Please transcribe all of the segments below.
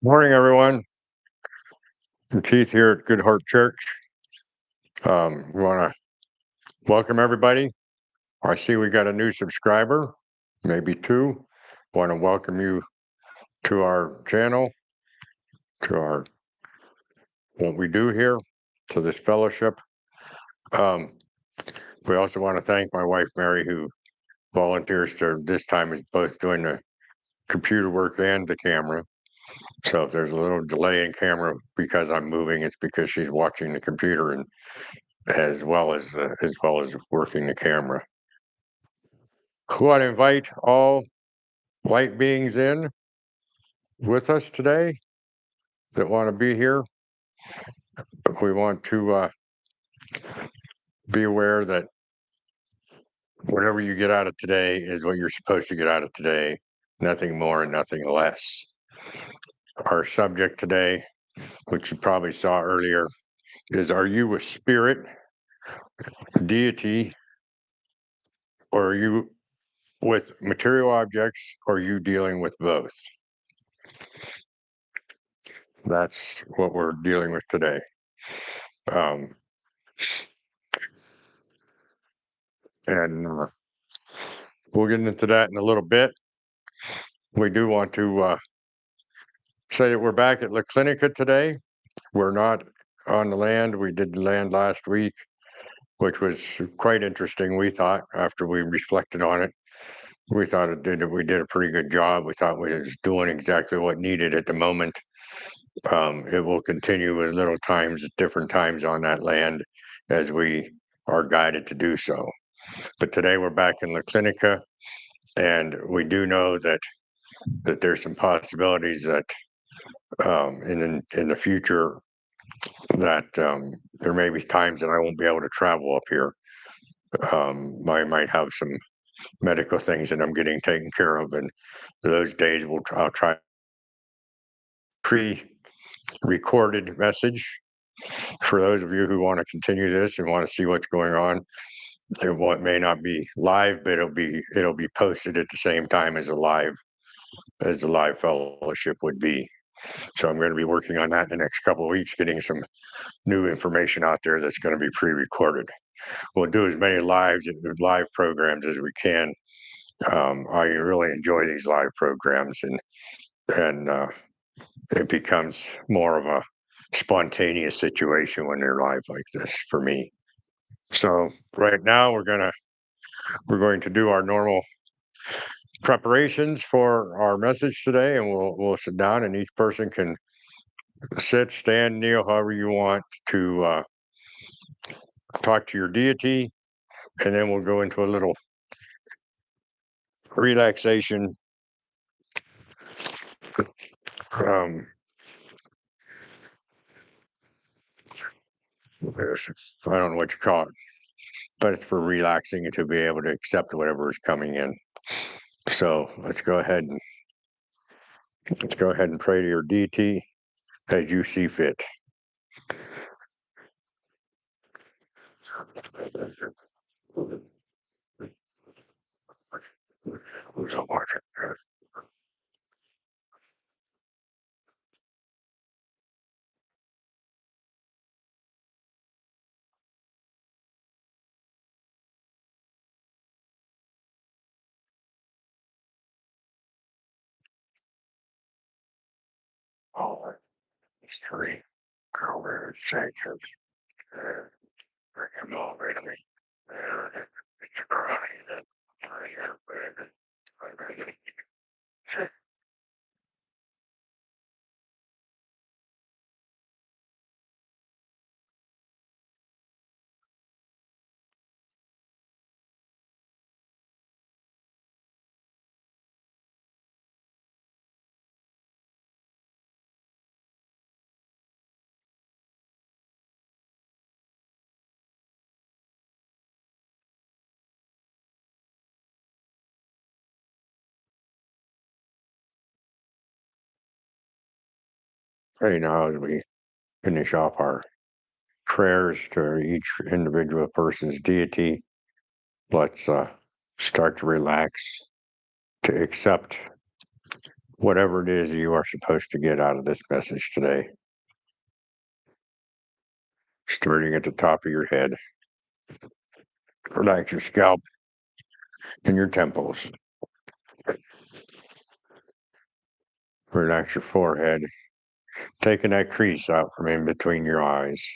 Morning, everyone. Keith here at Good Heart Church. We want to welcome everybody. I see we got a new subscriber, maybe two. Want to welcome you to our channel, to our what we do here, to this fellowship. Um, we also want to thank my wife Mary, who volunteers to this time is both doing the computer work and the camera. So if there's a little delay in camera because I'm moving, it's because she's watching the computer and as well as working the camera. I want to invite all light beings in with us today that want to be here. We want to be aware that whatever you get out of today is what you're supposed to get out of today, nothing more and nothing less. Our subject today, which you probably saw earlier, is: are you a spirit, deity, or are you with material objects, or are you dealing with both? That's what we're dealing with today. Um, and we'll get into that in a little bit. We do want to say that we're back at La Clinica today. We're not on the land. We did land last week, which was quite interesting. We thought, after we reflected on it, we thought we did a pretty good job. We thought we was doing exactly what needed at the moment. It will continue with little times, different times on that land as we are guided to do so. But today we're back in La Clinica, and we do know that there's some possibilities that in the future that there may be times that I won't be able to travel up here. I might have some medical things that I'm getting taken care of, and those days I'll try pre-recorded message for those of you who want to continue this and want to see what's going on. What may not be live, but it'll be posted at the same time as the live fellowship would be. So I'm going to be working on that in the next couple of weeks, getting some new information out there that's going to be pre-recorded. We'll do as many live programs as we can. I really enjoy these live programs, and it becomes more of a spontaneous situation when they're live like this for me. So right now we're going to do our normal preparations for our message today, and we'll sit down, and each person can sit, stand, kneel, however you want to talk to your deity, and then we'll go into a little relaxation. Um, I don't know what you call it, but it's for relaxing and to be able to accept whatever is coming in. So let's go ahead and pray to your deity as you see fit. All history, cover sanctions, bring him over to me. It's crying and Right now, as we finish off our prayers to each individual person's deity, let's start to relax, to accept whatever it is you are supposed to get out of this message today, starting at the top of your head. Relax your scalp and your temples. Relax your forehead, taking that crease out from in between your eyes.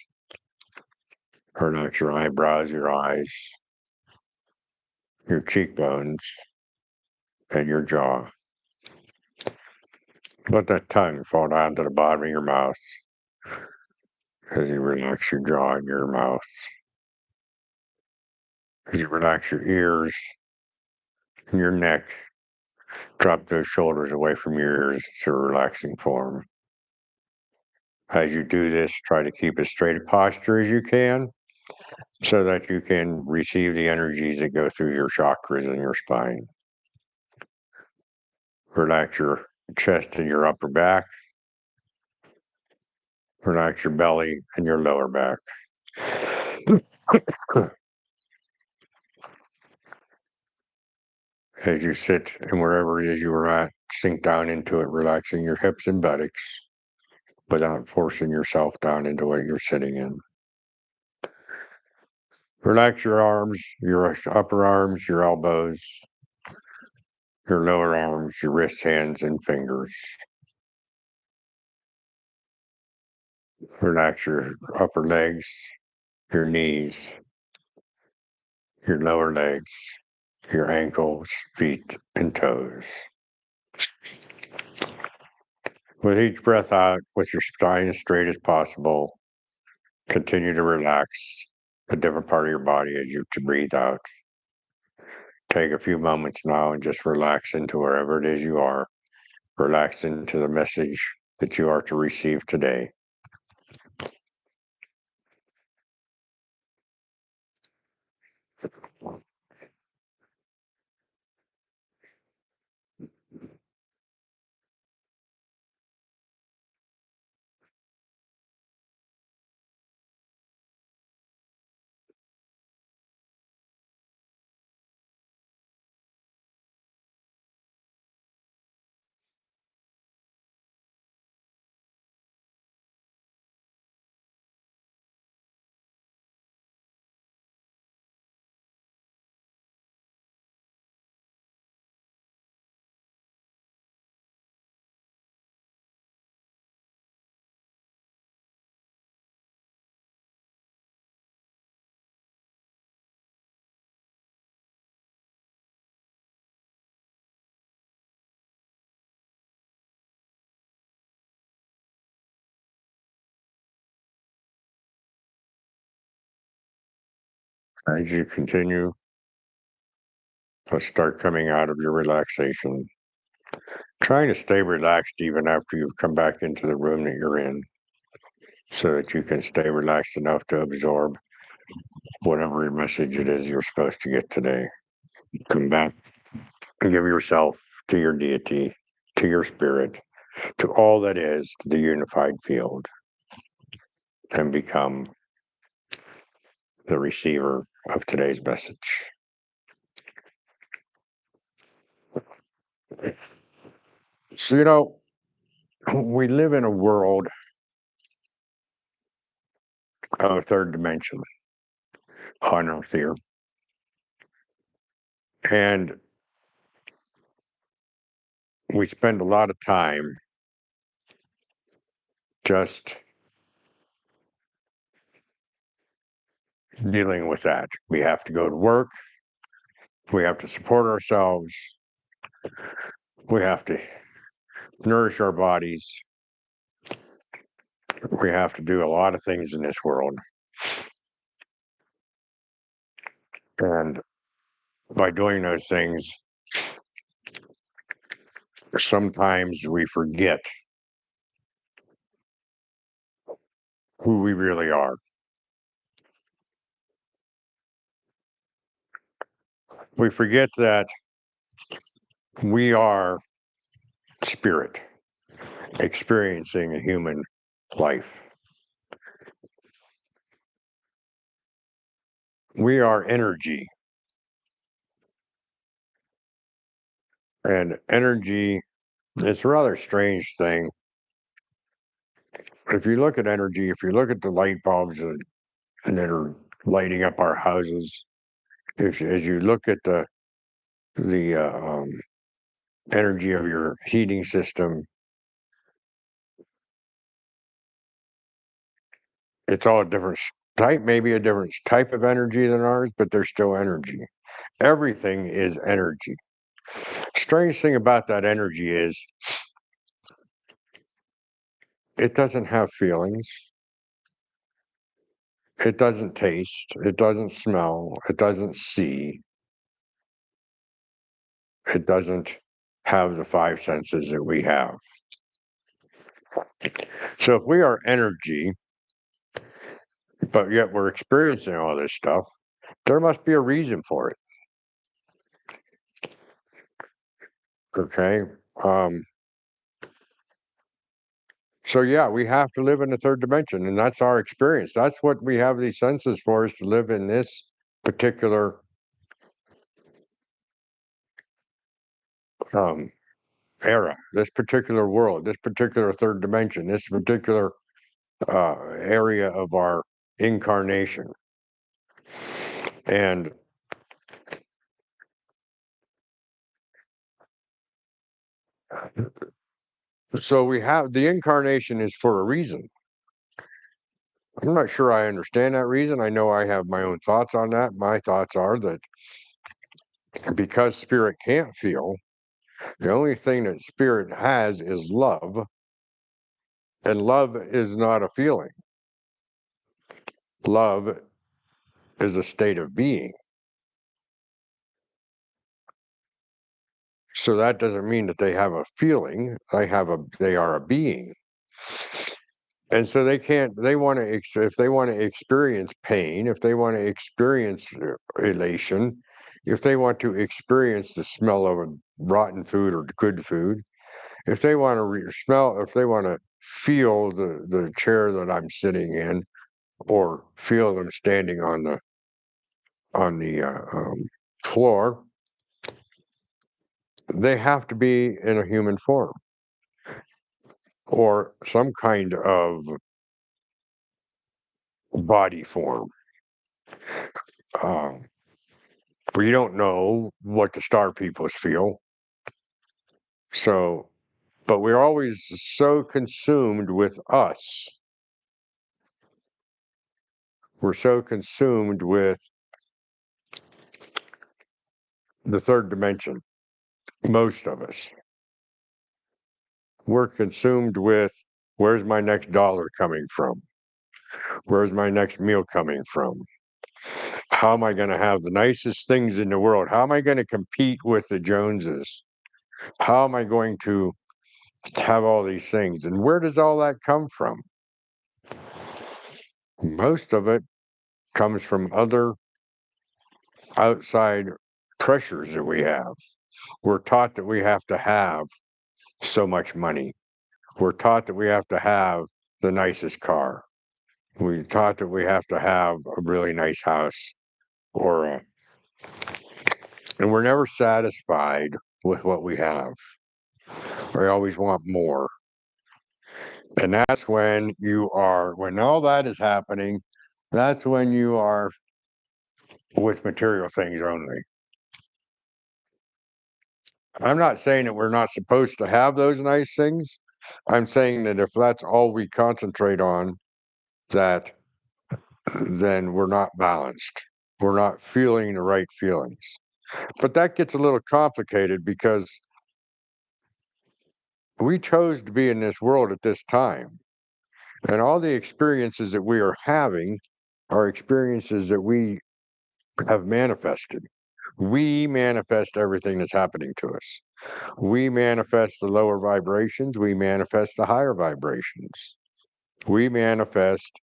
Relax your eyebrows, your eyes, your cheekbones, and your jaw. Let that tongue fall down to the bottom of your mouth as you relax your jaw and your mouth. As you relax your ears and your neck, drop those shoulders away from your ears to a relaxing form. As you do this, try to keep as straight a posture as you can so that you can receive the energies that go through your chakras and your spine. Relax your chest and your upper back. Relax your belly and your lower back. As you sit and wherever it is you are at, sink down into it, relaxing your hips and buttocks without forcing yourself down into what you're sitting in. Relax your arms, your upper arms, your elbows, your lower arms, your wrists, hands, and fingers. Relax your upper legs, your knees, your lower legs, your ankles, feet, and toes. With each breath out, with your spine as straight as possible, continue to relax a different part of your body as you breathe out. Take a few moments now and just relax into wherever it is you are. Relax into the message that you are to receive today. As you continue, start coming out of your relaxation. Trying to stay relaxed even after you've come back into the room that you're in so that you can stay relaxed enough to absorb whatever message it is you're supposed to get today. Come back and give yourself to your deity, to your spirit, to all that is, to the unified field, and become the receiver of today's message. So, we live in a world of a third dimension on Earth here. And we spend a lot of time just dealing with that. We have to go to work. We have to support ourselves. We have to nourish our bodies. We have to do a lot of things in this world. And by doing those things, sometimes we forget who we really are. We forget that we are spirit experiencing a human life. We are energy. And energy It's a rather strange thing. If you look at energy, if you look at the light bulbs that are lighting up our houses, if as you look at the energy of your heating system, it's all a different type, maybe a different type of energy than ours, but they're still energy. Everything is energy. Strange thing about that energy is it doesn't have feelings. It doesn't taste. It doesn't smell. It doesn't see. It doesn't have the five senses that we have. So if we are energy, but yet we're experiencing all this stuff, there must be a reason for it. Okay. Um, so yeah, we have to live in the third dimension, and that's our experience. That's what we have these senses for, is to live in this particular um, era, this particular world, this particular third dimension, this particular area of our incarnation. And so we have the incarnation is for a reason. I'm not sure I understand that reason. I know I have my own thoughts on that. My thoughts are that because spirit can't feel, the only thing that spirit has is love, and love is not a feeling. Love is a state of being. So that doesn't mean that they have a feeling. They are a being. And so they can't, they want to, if they want to experience pain, if they want to experience elation, if they want to experience the smell of a rotten food or good food, if they want to smell, if they want to feel the chair that I'm sitting in, or feel them standing on the floor, they have to be in a human form or some kind of body form. Um, we don't know what the star peoples feel. So, but we're always so consumed with us. We're so consumed with the third dimension, most of us. We're consumed with where's my next dollar coming from? Where's my next meal coming from? How am I going to have the nicest things in the world? How am I going to compete with the Joneses? How am I going to have all these things? And where does all that come from? Most of it comes from other outside pressures that we have. We're taught that we have to have so much money. We're taught that we have to have the nicest car. We're taught that we have to have a really nice house and we're never satisfied with what we have. We always want more. And that's when all that is happening, that's when you are with material things only. I'm not saying that we're not supposed to have those nice things. I'm saying that if that's all we concentrate on, that then we're not balanced. We're not feeling the right feelings. But that gets a little complicated because we chose to be in this world at this time. And all the experiences that we are having are experiences that we have manifested. We manifest everything that's happening to us. We manifest the lower vibrations, we manifest the higher vibrations. We manifest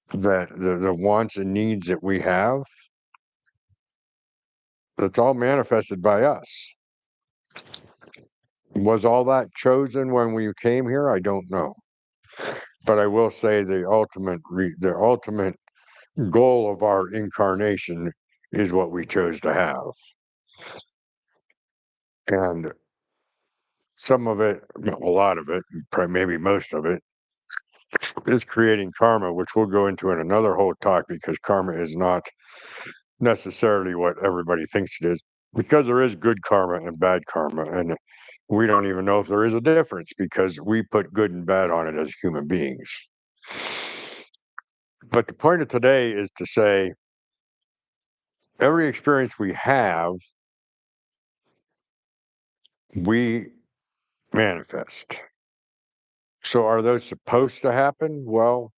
the wants and needs that we have. That's all manifested by us. Was all that chosen when we came here? I don't know. But I will say the ultimate goal of our incarnation is what we chose to have. And some of it, a lot of it, maybe most of it, is creating karma, which we'll go into in another whole talk because karma is not necessarily what everybody thinks it is. Because there is good karma and bad karma, and we don't even know if there is a difference because we put good and bad on it as human beings. But the point of today is to say every experience we have, we manifest. So are those supposed to happen? Well,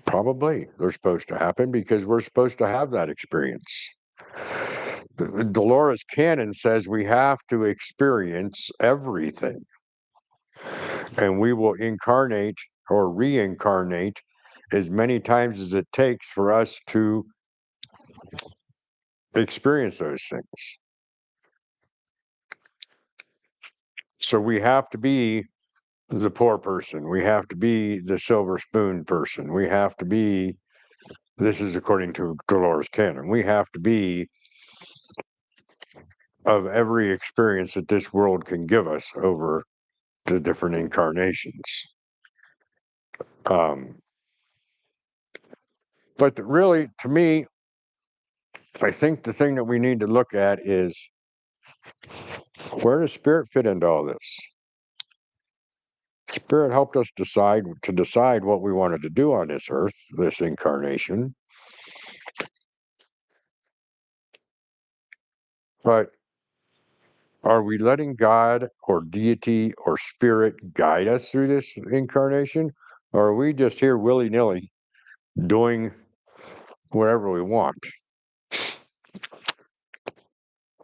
probably they're supposed to happen because we're supposed to have that experience. Dolores Cannon says we have to experience everything and we will incarnate or reincarnate as many times as it takes for us to experience those things. So we have to be the poor person. We have to be the silver spoon person. We have to be, this is according to Dolores Cannon, we have to be of every experience that this world can give us over the different incarnations. Um, but really, to me, I think the thing that we need to look at is where does spirit fit into all this? Spirit helped us decide what we wanted to do on this earth, this incarnation. But are we letting God or deity or spirit guide us through this incarnation? Or are we just here willy nilly doing whatever we want?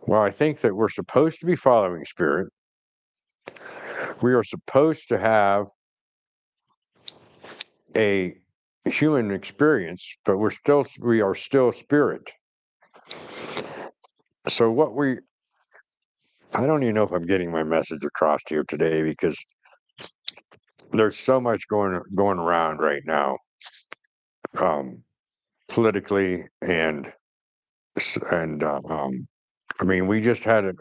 Well, I think that we're supposed to be following spirit. We are supposed to have a human experience, but we are still spirit. So I don't even know if I'm getting my message across here today because there's so much going around right now, um, politically and I mean we just had a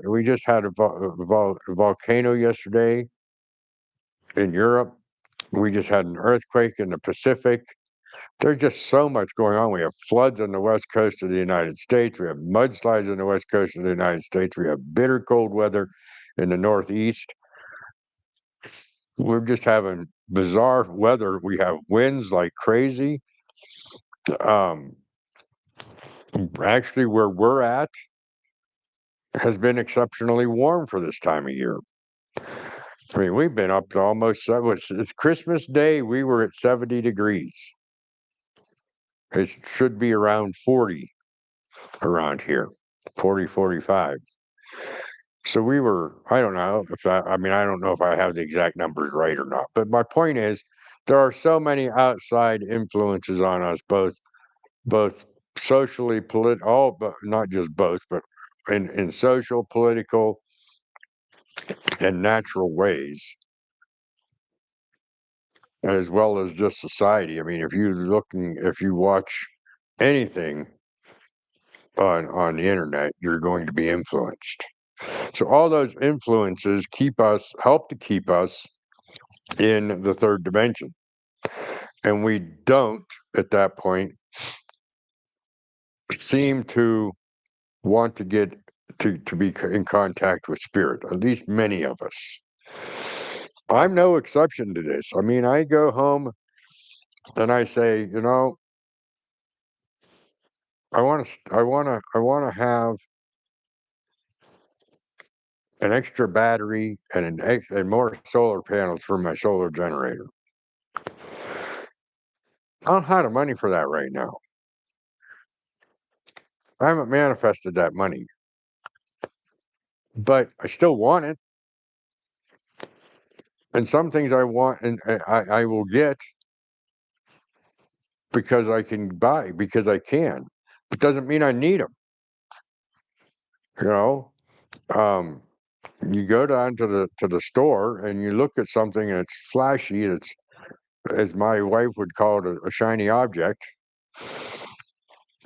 volcano yesterday in Europe. We just had an earthquake in the Pacific. There's just so much going on. We have floods on the west coast of the United States. We have mudslides on the west coast of the United States. We have bitter cold weather in the Northeast. We're just having bizarre weather. We have winds like crazy. Um, Actually, where we're at has been exceptionally warm for this time of year. I mean, we've been up to almost, it's Christmas Day, we were at 70 degrees. It should be around 40 around here, 40, 45. So we were, I don't know if I mean, I don't know if I have the exact numbers right or not, but my point is there are so many outside influences on us, both socially, all, but not just both, but in social, political, and natural ways, as well as just society. I mean, if you watch anything on the internet, you're going to be influenced. So all those influences help to keep us in the third dimension. And we don't, at that point, seem to want to get to be in contact with spirit, at least many of us. I'm no exception to this. I mean, I go home and I say, I want to have an extra battery and more solar panels for my solar generator. I don't have the money for that right now. I haven't manifested that money, but I still want it. And some things I want and I will get because I can buy because I can. It doesn't mean I need them. You know, um, you go down to the store and you look at something and it's flashy. It's as my wife would call it a shiny object,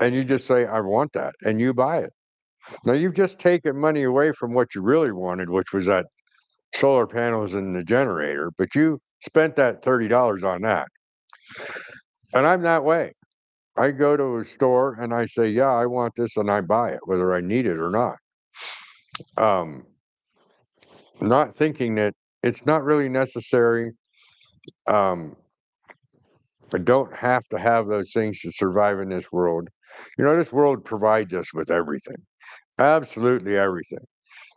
and you just say, "I want that," and you buy it. Now you've just taken money away from what you really wanted, which was solar panels and the generator, but you spent that $30 on that. And I'm that way. I go to a store and I say, yeah, I want this, and I buy it, whether I need it or not. Um, Not thinking that it's not really necessary. Um, I don't have to have those things to survive in this world. This world provides us with everything, absolutely everything.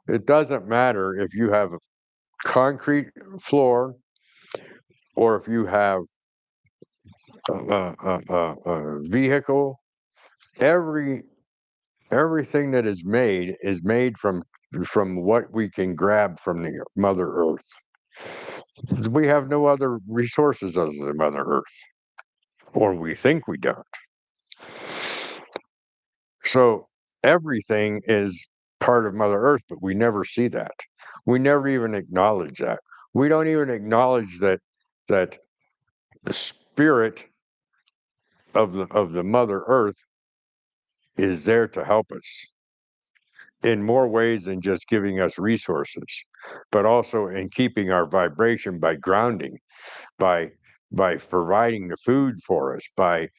It doesn't matter if you have a concrete floor or if you have a vehicle. Every everything that is made from what we can grab from the Mother Earth. We have no other resources other than Mother Earth, or we think we don't. So everything is part of Mother Earth, but we never see that. We never even acknowledge that. We don't even acknowledge that the spirit of the Mother Earth is there to help us in more ways than just giving us resources, but also in keeping our vibration by grounding, by providing the food for us, by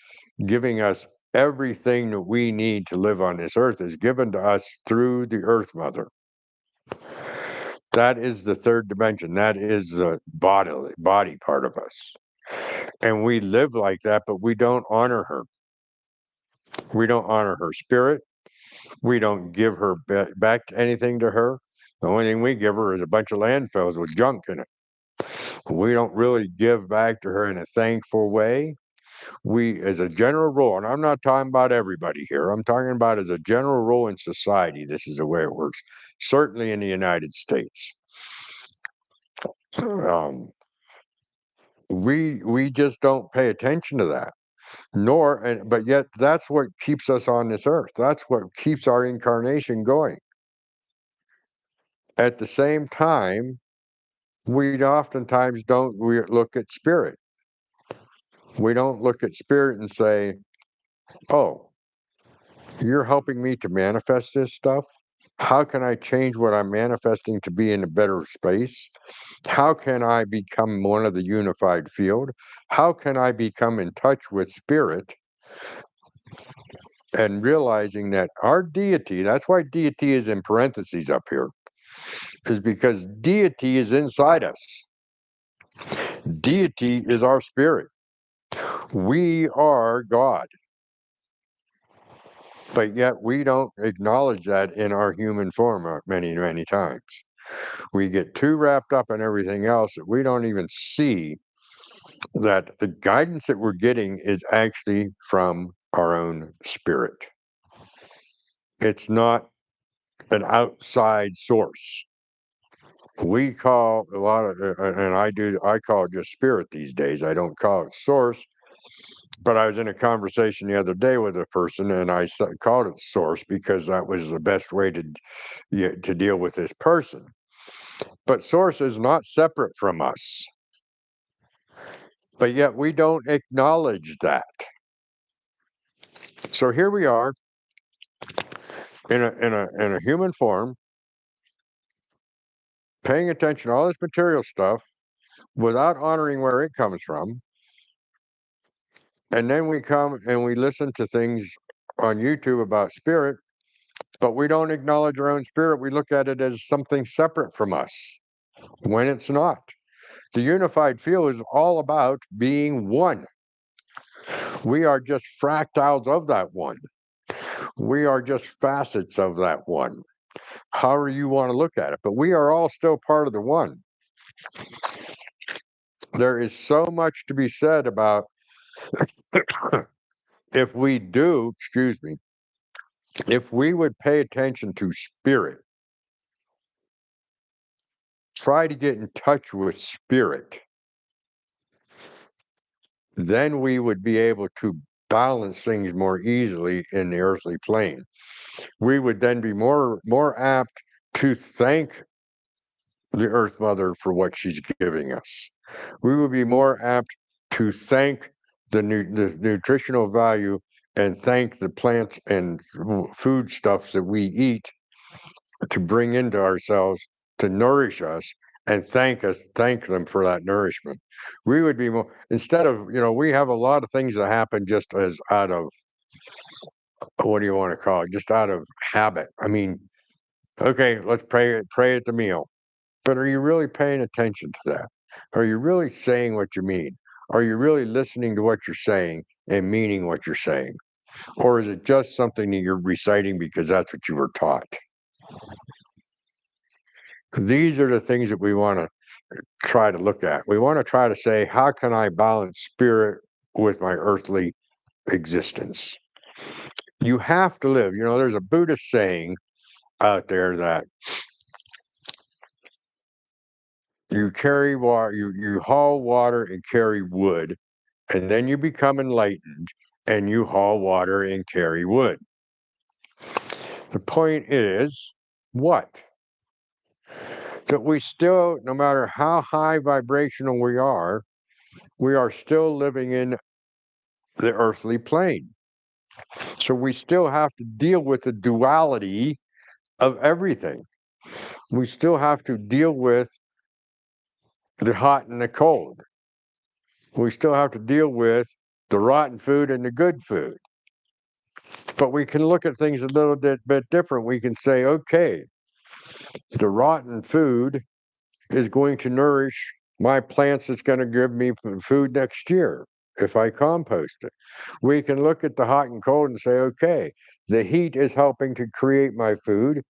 giving us everything that we need to live on this earth is given to us through the Earth Mother. That is the third dimension. That is the body part of us. And we live like that, but we don't honor her. We don't honor her spirit. We don't give her back anything to her. The only thing we give her is a bunch of landfills with junk in it. We don't really give back to her in a thankful way. We, as a general rule, and I'm not talking about everybody here, I'm talking about as a general rule in society, this is the way it works. Certainly in the United States. Um, we just don't pay attention to that. But yet that's what keeps us on this earth. That's what keeps our incarnation going. At the same time, we oftentimes don't we look at spirit. We don't look at spirit and say, "Oh, you're helping me to manifest this stuff. How can I change what I'm manifesting to be in a better space? How can I become one of the unified field? How can I become in touch with spirit and realizing that our deity, that's why deity is in parentheses up here, is because deity is inside us. Deity is our spirit. We are God. But yet we don't acknowledge that in our human form many, many times. We get too wrapped up in everything else that we don't even see that the guidance that we're getting is actually from our own spirit. It's not an outside source. We call a lot of, I call it just spirit these days. I don't call it source. But I was in a conversation the other day with a person, and called it source because that was the best way to deal with this person. But source is not separate from us. But yet we don't acknowledge that. So here we are in a human form, paying attention to all this material stuff without honoring where it comes from. And then we come and we listen to things on YouTube about spirit, but we don't acknowledge our own spirit. We look at it as something separate from us when it's not. The unified field is all about being one. We are just fractals of that one. We are just facets of that one. However you want to look at it, but we are all still part of the one. There is so much to be said about if we do, excuse me, if we would pay attention to spirit, try to get in touch with spirit, then we would be able to balance things more easily in the earthly plane. We would then be more apt to thank the Earth Mother for what she's giving us. We would be more apt to thank the nutritional value and thank the plants and food stuffs that we eat to bring into ourselves to nourish us and thank them for that nourishment. We would be more, instead of, we have a lot of things that happen just as out of, what do you want to call it? Just out of habit. I mean, okay, let's pray at the meal. But are you really paying attention to that? Are you really saying what you mean? Are you really listening to what you're saying and meaning what you're saying? Or is it just something that you're reciting because that's what you were taught? These are the things that we want to try to look at. We want to try to say, how can I balance spirit with my earthly existence? You have to live. There's a Buddhist saying out there that you carry water, you haul water and carry wood, and then you become enlightened and you haul water and carry wood. The point is what? That we still, no matter how high vibrational we are still living in the earthly plane. So we still have to deal with the duality of everything. We still have to deal with the hot and the cold. We still have to deal with the rotten food and the good food. But we can look at things a little bit different. We can say, okay, the rotten food is going to nourish my plants. It's going to give me food next year if I compost it. We can look at the hot and cold and say, okay, the heat is helping to create my food.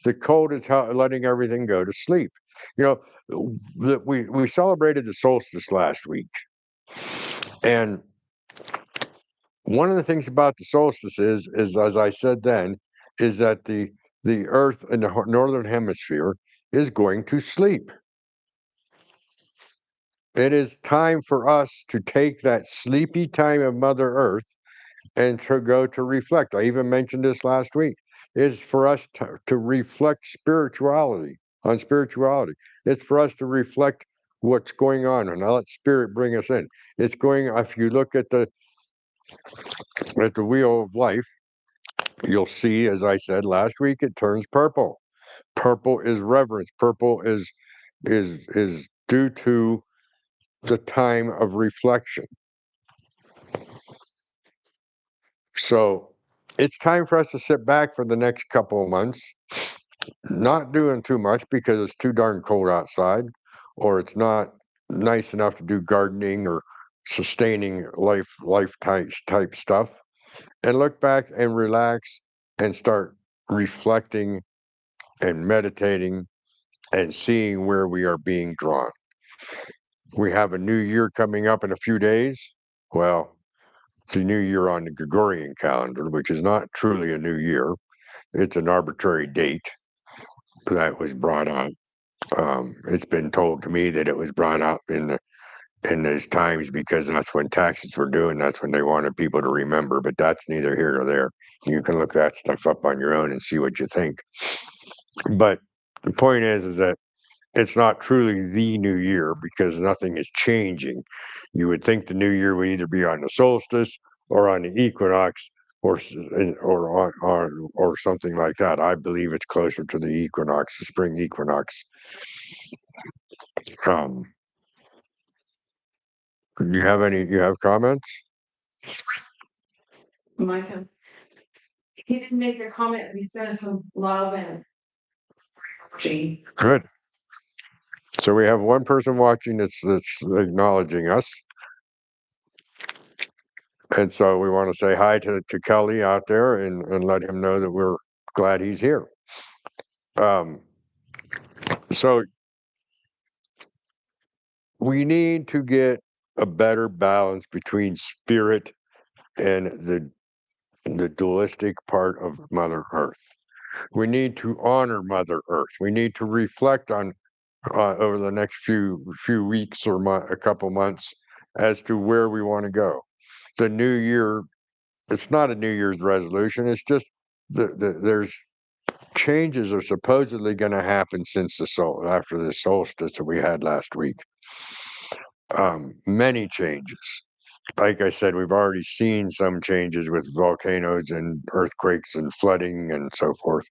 The cold is letting everything go to sleep. We celebrated the solstice last week, and one of the things about the solstice is as I said then, is that the Earth in the northern hemisphere is going to sleep. It is time for us to take that sleepy time of Mother Earth and to go to reflect. I even mentioned this last week. It's for us to reflect on spirituality. It's for us to reflect what's going on and now let spirit bring us in. It's going, if you look at the wheel of life, you'll see, as I said last week, it turns purple. Purple is reverence. Purple is due to the time of reflection. So it's time for us to sit back for the next couple of months, not doing too much because it's too darn cold outside, or it's not nice enough to do gardening or sustaining life type stuff, and look back and relax and start reflecting and meditating and seeing where we are being drawn. We have a new year coming up in a few days. Well, it's a new year on the Gregorian calendar, which is not truly a new year. It's an arbitrary date that was brought out. It's been told to me that it was brought out in those times because that's when taxes were due and that's when they wanted people to remember. But that's neither here nor there. You can look that stuff up on your own and see what you think. But the point is that it's not truly the new year because nothing is changing. You would think the new year would either be on the solstice or on the equinox or something like that. I believe it's closer to the equinox, the spring equinox. Um, you have comments? Micah. He didn't make a comment. He sent some love and energy. Good. So we have one person watching that's acknowledging us. And so we want to say hi to Kelly out there and let him know that we're glad he's here. So we need to get a better balance between spirit and the dualistic part of Mother Earth. We need to honor Mother Earth. We need to reflect on over the next few weeks or a couple months as to where we want to go. The new year, it's not a New Year's resolution. It's just there's changes are supposedly going to happen since after the solstice that we had last week. Many changes. Like I said, we've already seen some changes with volcanoes and earthquakes and flooding and so forth,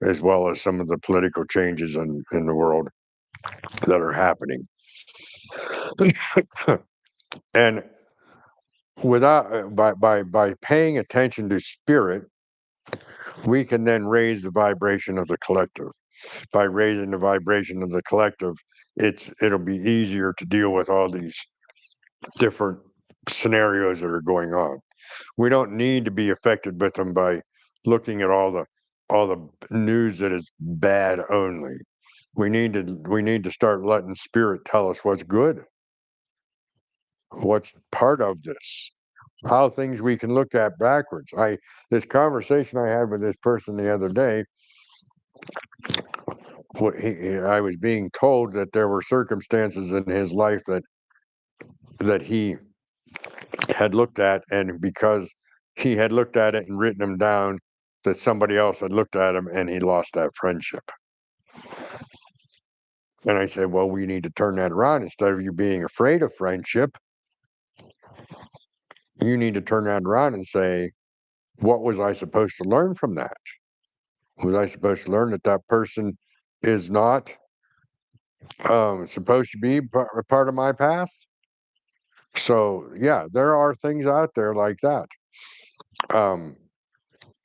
as well as some of the political changes in the world. that are happening. And without by paying attention to spirit, we can then raise the vibration of the collective. By raising the vibration of the collective, it'll be easier to deal with all these different scenarios that are going on. We don't need to be affected with them by looking at all the news that is bad only. We need to start letting spirit tell us what's good, what's part of this, how things we can look at backwards. This conversation I had with this person the other day, I was being told that there were circumstances in his life that he had looked at, and because he had looked at it and written them down, that somebody else had looked at him and he lost that friendship. And I said, well, we need to turn that around. Instead of you being afraid of friendship, you need to turn that around and say, what was I supposed to learn from that? Was I supposed to learn that that person is not supposed to be a part of my path? So, yeah, there are things out there like that. Um,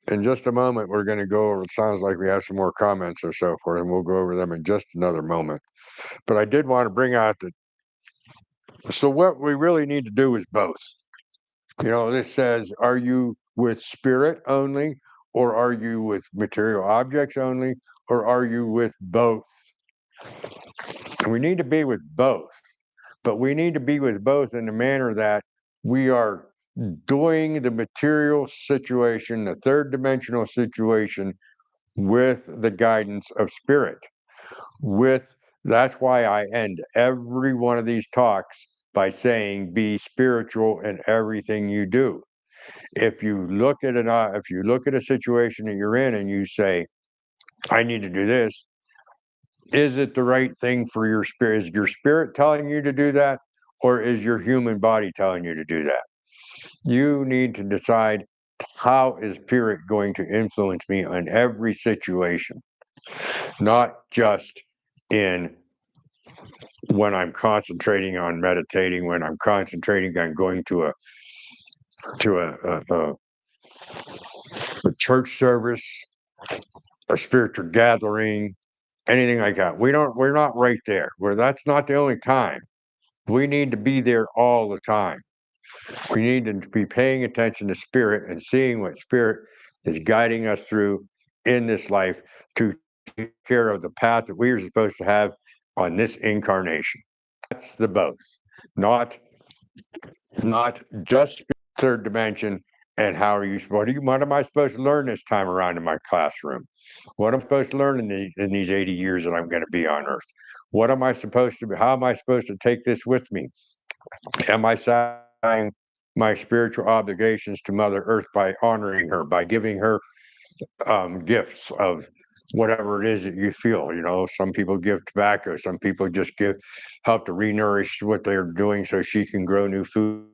in just a moment, we're going to go over, it sounds like we have some more comments or so forth, and we'll go over them in just another moment. But I did want to bring out that, so what we really need to do is both. This says, are you with spirit only, or are you with material objects only, or are you with both? And we need to be with both, but we need to be with both in the manner that we are doing the material situation, the third dimensional situation, with the guidance of spirit. That's why I end every one of these talks by saying, be spiritual in everything you do. If you look at a situation that you're in and you say, I need to do this, is it the right thing for your spirit? Is your spirit telling you to do that, or is your human body telling you to do that? You need to decide, how is spirit going to influence me in every situation, not just in when I'm concentrating on meditating, when I'm concentrating on going to a church service, a spiritual gathering, anything like that. We're not right there. That's not the only time. We need to be there all the time. We need to be paying attention to spirit and seeing what spirit is guiding us through in this life to take care of the path that we are supposed to have on this incarnation. That's the both, not just third dimension. And what am I supposed to learn this time around in my classroom? What am I supposed to learn in these 80 years that I'm going to be on Earth? What am I supposed to? How am I supposed to take this with me? Am I satisfying my spiritual obligations to Mother Earth by honoring her, by giving her gifts of whatever it is that you feel? Some people give tobacco, some people just help to re-nourish what they're doing so she can grow new food.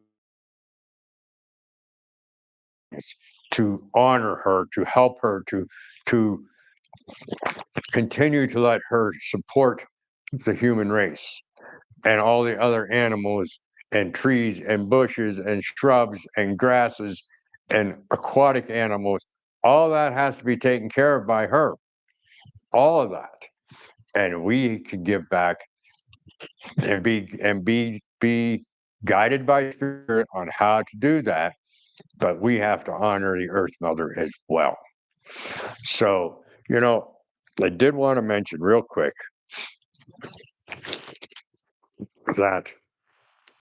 To honor her, to help her, to continue to let her support the human race and all the other animals and trees and bushes and shrubs and grasses and aquatic animals. All that has to be taken care of by her. All of that. And we can give back and be guided by spirit on how to do that. But we have to honor the Earth Mother as well. So, I did want to mention real quick that